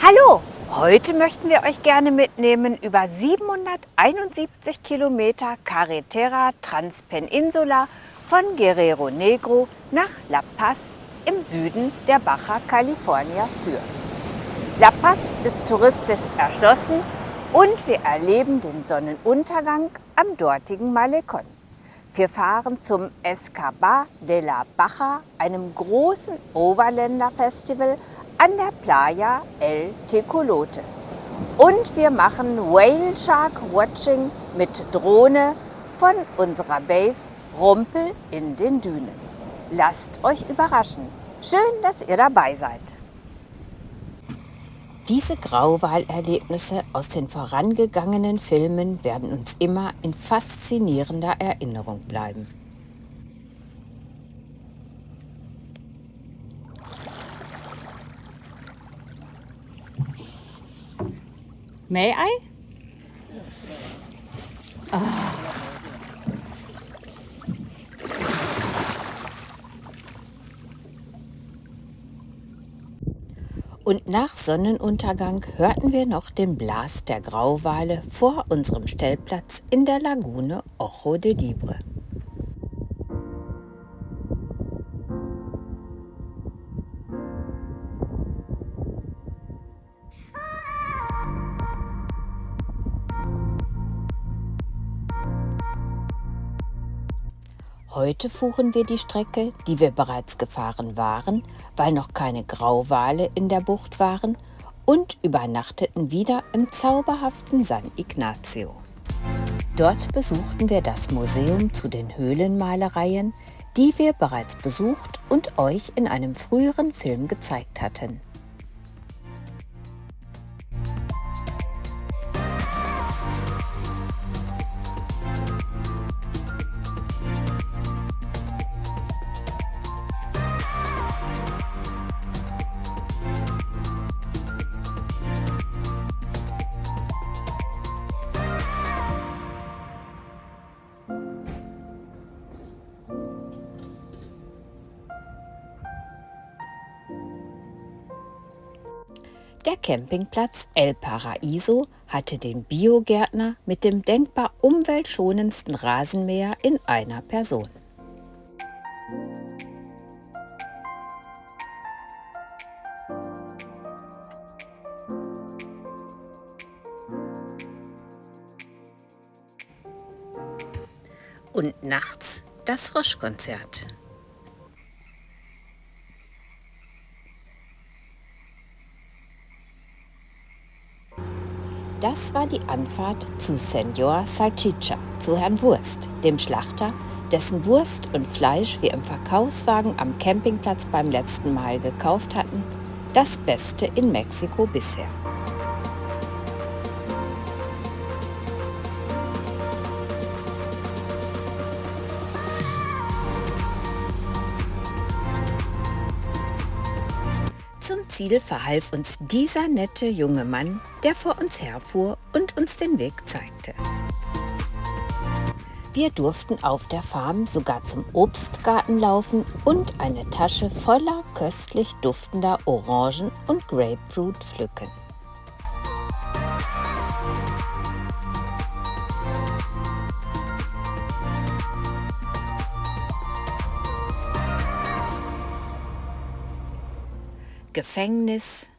Hallo, heute möchten wir euch gerne mitnehmen über 771 Kilometer Carretera Transpeninsula von Guerrero Negro nach La Paz im Süden der Baja California Sur. La Paz ist touristisch erschlossen und wir erleben den Sonnenuntergang am dortigen Malecón. Wir fahren zum Escabal de la Baja, einem großen Overländer-Festival an der Playa El Tecolote. Und wir machen Whale Shark Watching mit Drohne von unserer Base Rumpel in den Dünen. Lasst euch überraschen. Schön, dass ihr dabei seid. Diese Grauwalerlebnisse aus den vorangegangenen Filmen werden uns immer in faszinierender Erinnerung bleiben. May I? Und nach Sonnenuntergang hörten wir noch den Blas der Grauwale vor unserem Stellplatz in der Lagune Ojo de Libre. Heute fuhren wir die Strecke, die wir bereits gefahren waren, weil noch keine Grauwale in der Bucht waren, und übernachteten wieder im zauberhaften San Ignacio. Dort besuchten wir das Museum zu den Höhlenmalereien, die wir bereits besucht und euch in einem früheren Film gezeigt hatten. Der Campingplatz El Paraíso hatte den Biogärtner mit dem denkbar umweltschonendsten Rasenmäher in einer Person. Und nachts das Froschkonzert. Das war die Anfahrt zu Señor Salchicha, zu Herrn Wurst, dem Schlachter, dessen Wurst und Fleisch wir im Verkaufswagen am Campingplatz beim letzten Mal gekauft hatten. Das Beste in Mexiko bisher. Zum Ziel verhalf uns dieser nette junge Mann, der vor uns herfuhr und uns den Weg zeigte. Wir durften auf der Farm sogar zum Obstgarten laufen und eine Tasche voller köstlich duftender Orangen und Grapefruit pflücken. Gefängnis,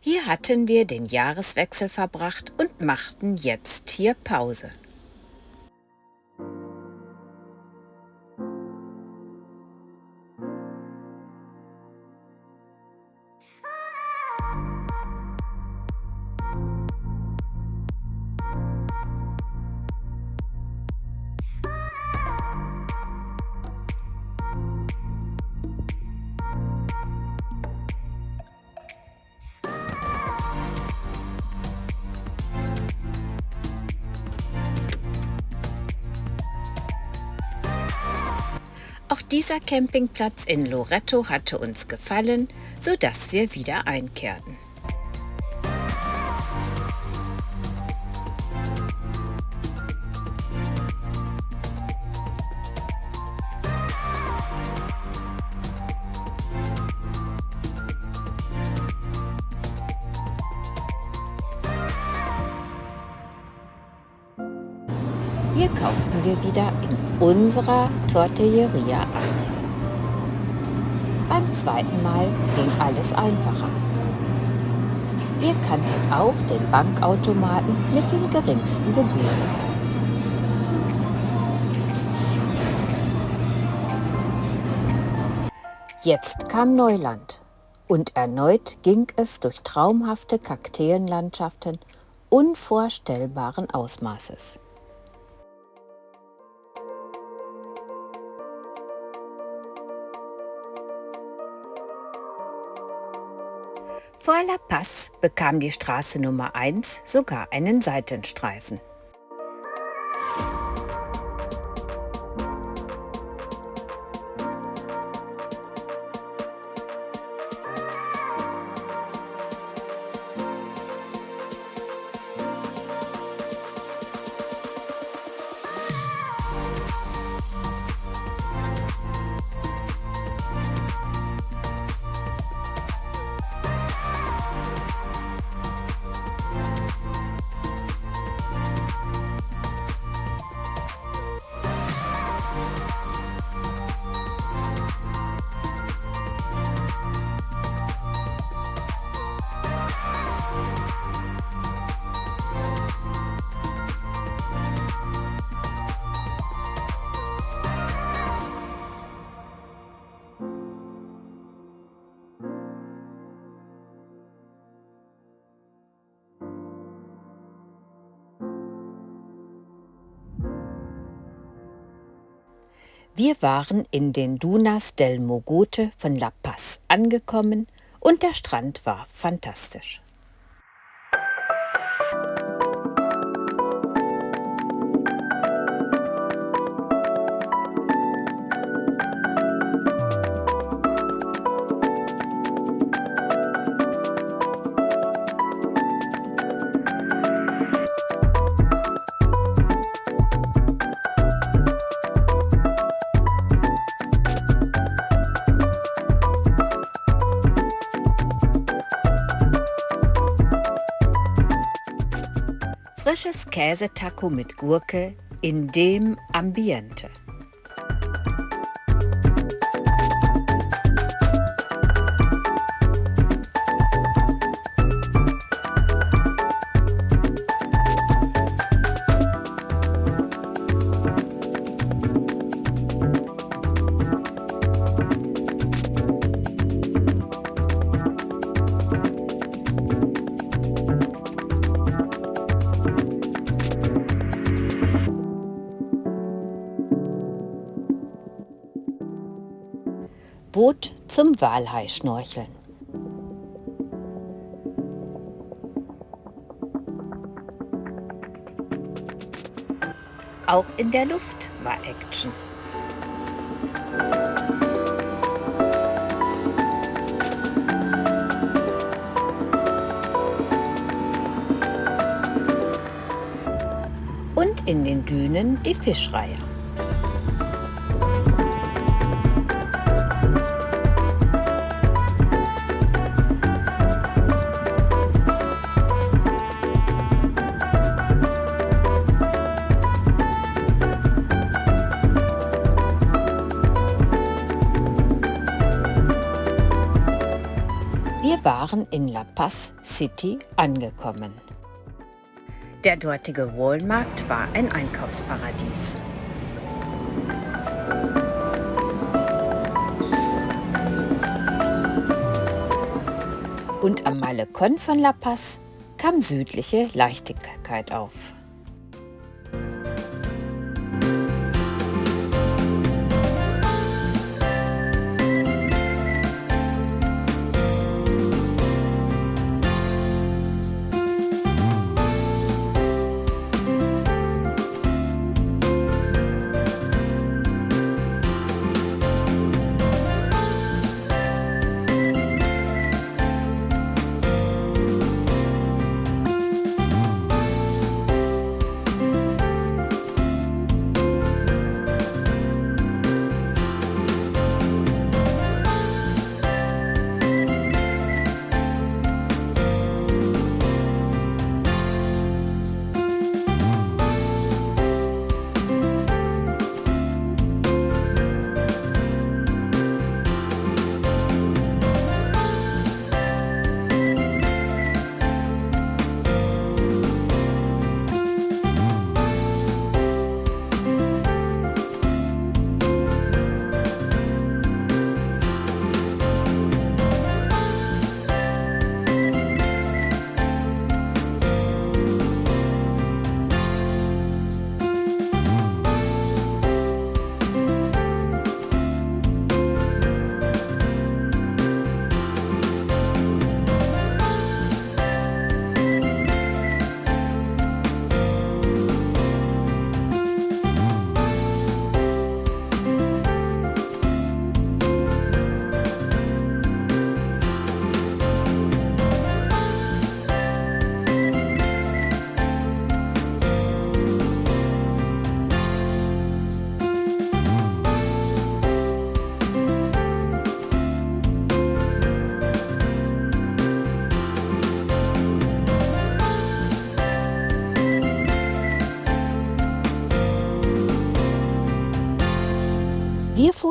hier hatten wir den Jahreswechsel verbracht und machten jetzt hier Pause. Auch dieser Campingplatz in Loreto hatte uns gefallen, sodass wir wieder einkehrten. Hier kauften wir wieder in unserer Tortilleria ein. Beim zweiten Mal ging alles einfacher. Wir kannten auch den Bankautomaten mit den geringsten Gebühren. Jetzt kam Neuland und erneut ging es durch traumhafte Kakteenlandschaften unvorstellbaren Ausmaßes. Vor La Paz bekam die Straße Nummer 1 sogar einen Seitenstreifen. Wir waren in den Dunas del Mogote von La Paz angekommen und der Strand war fantastisch. Frisches Käsetaco mit Gurke in dem Ambiente. Boot zum Walhai-Schnorcheln. Auch in der Luft war Action. Und in den Dünen die Fischreiher. Wir waren in La Paz City angekommen. Der dortige Walmart war ein Einkaufsparadies. Und am Malecón von La Paz kam südliche Leichtigkeit auf.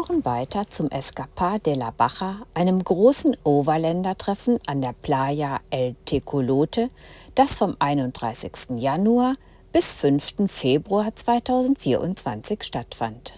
fuhren weiter zum Escapar de la Baja, einem großen Overländer-Treffen an der Playa El Tecolote, das vom 31. Januar bis 5. Februar 2024 stattfand.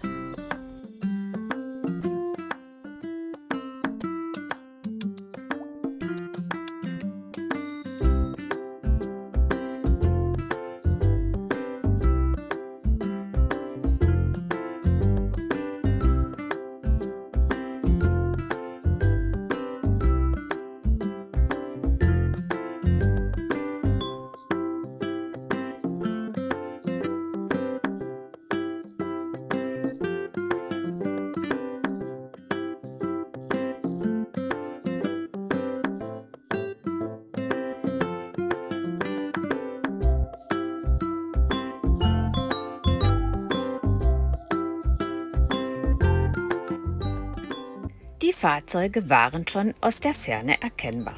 Die Fahrzeuge waren schon aus der Ferne erkennbar.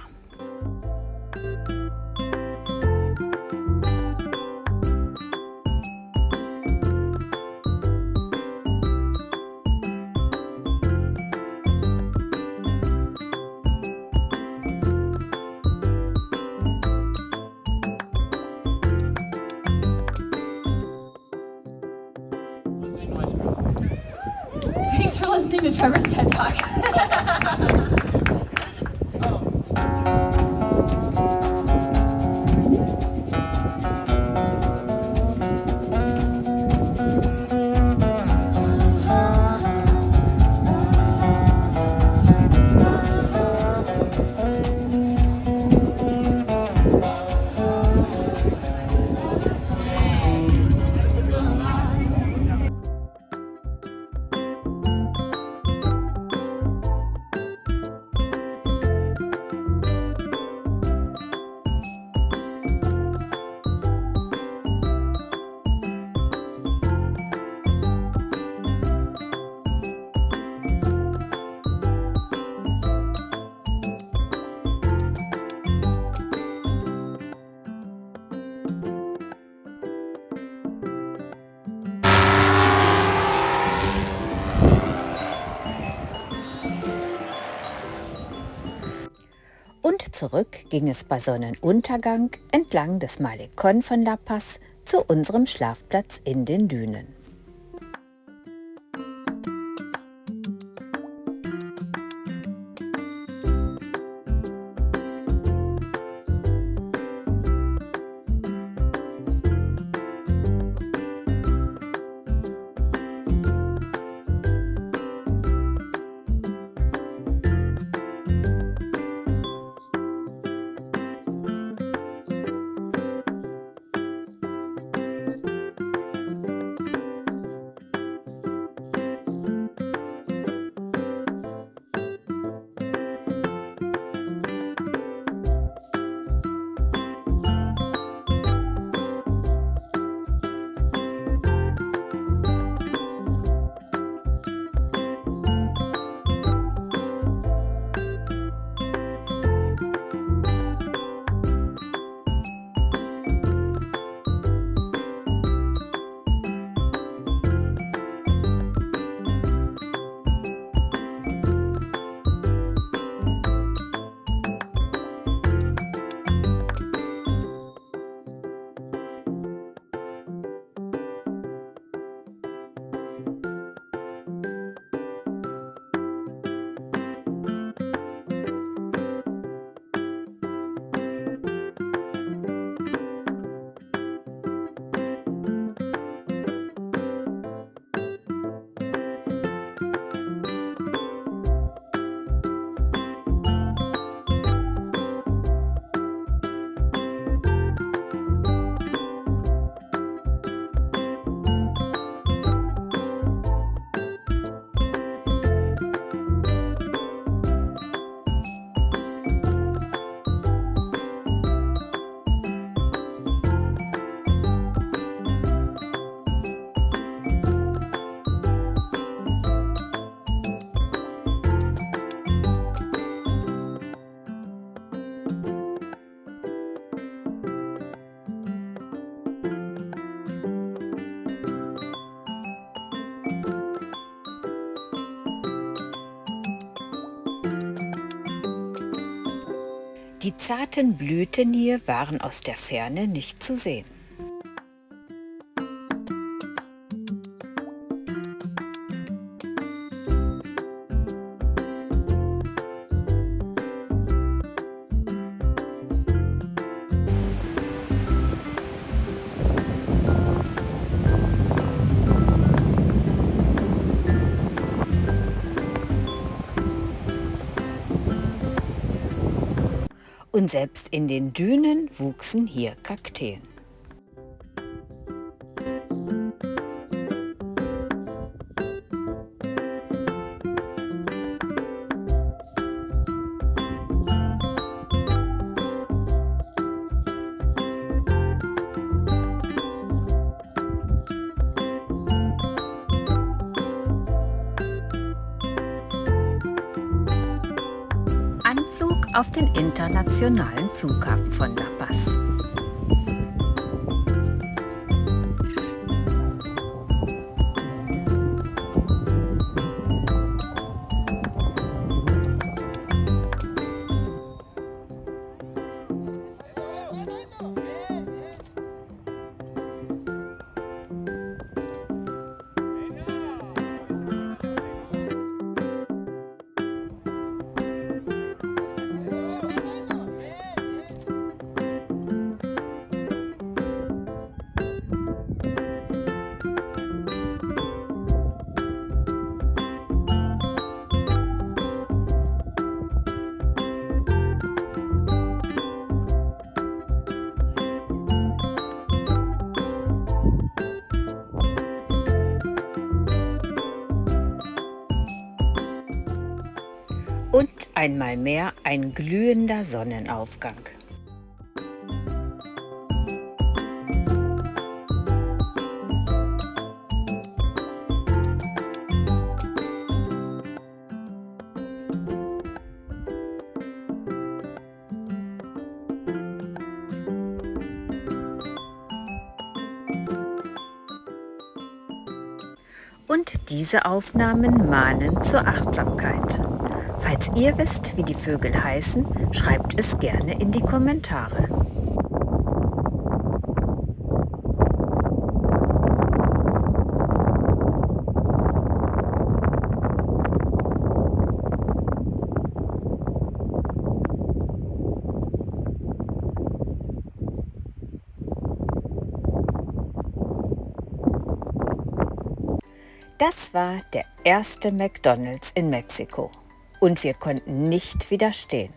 Thanks for listening to Trevor's TED Talk. Und zurück ging es bei Sonnenuntergang entlang des Malecón von La Paz zu unserem Schlafplatz in den Dünen. Die zarten Blüten hier waren aus der Ferne nicht zu sehen. Und selbst in den Dünen wuchsen hier Kakteen. Anflug auf den internationalen Flughafen von La Paz. Und einmal mehr ein glühender Sonnenaufgang. Und diese Aufnahmen mahnen zur Achtsamkeit. Falls ihr wisst, wie die Vögel heißen, schreibt es gerne in die Kommentare. Das war der erste McDonald's in Mexiko. Und wir konnten nicht widerstehen.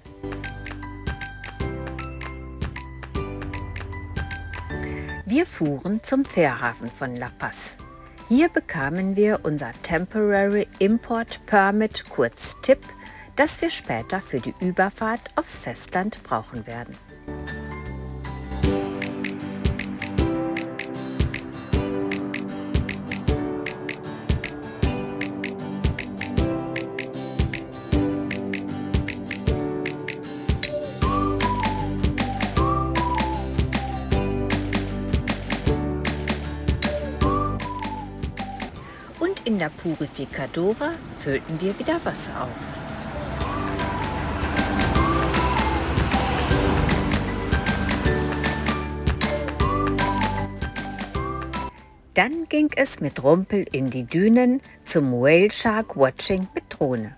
Wir fuhren zum Fährhafen von La Paz. Hier bekamen wir unser Temporary Import Permit, kurz TIP, das wir später für die Überfahrt aufs Festland brauchen werden. Und in der Purificadora füllten wir wieder Wasser auf. Dann ging es mit Rumpel in die Dünen zum Whale Shark Watching mit Drohne.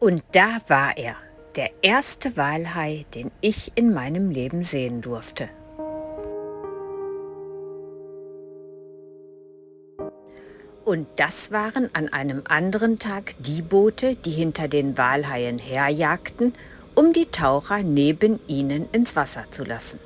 Und da war er, der erste Walhai, den ich in meinem Leben sehen durfte. Und das waren an einem anderen Tag die Boote, die hinter den Walhaien herjagten, um die Taucher neben ihnen ins Wasser zu lassen.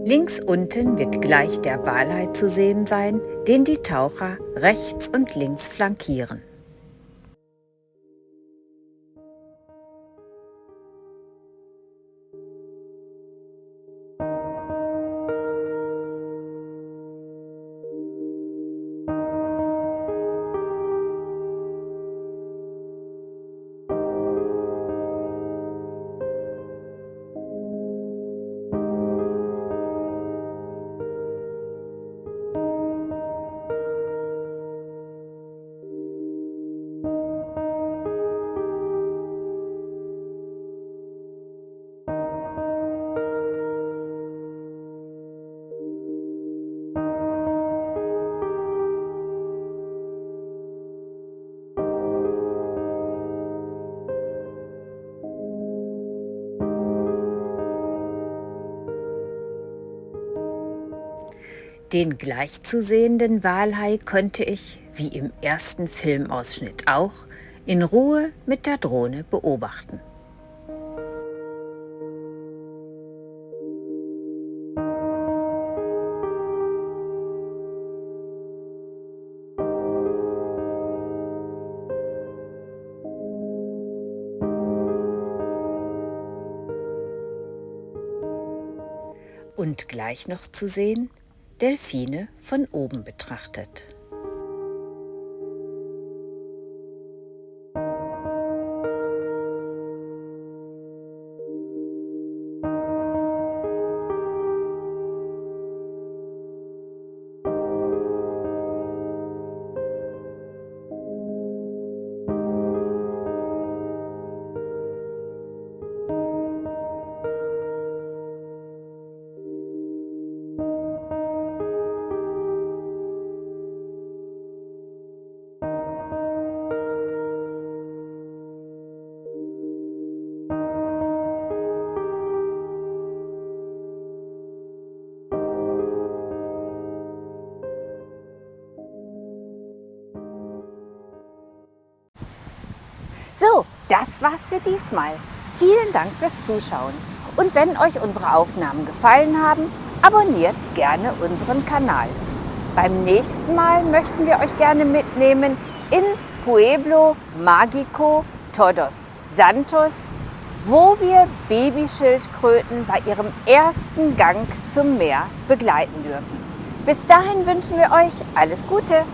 Links unten wird gleich der Walhai zu sehen sein, den die Taucher rechts und links flankieren. Den gleich zu sehenden Walhai konnte ich, wie im ersten Filmausschnitt auch, in Ruhe mit der Drohne beobachten. Und gleich noch zu sehen, Delfine von oben betrachtet. So, das war's für diesmal. Vielen Dank fürs Zuschauen. Und wenn euch unsere Aufnahmen gefallen haben, abonniert gerne unseren Kanal. Beim nächsten Mal möchten wir euch gerne mitnehmen ins Pueblo Mágico Todos Santos, wo wir Babyschildkröten bei ihrem ersten Gang zum Meer begleiten dürfen. Bis dahin wünschen wir euch alles Gute!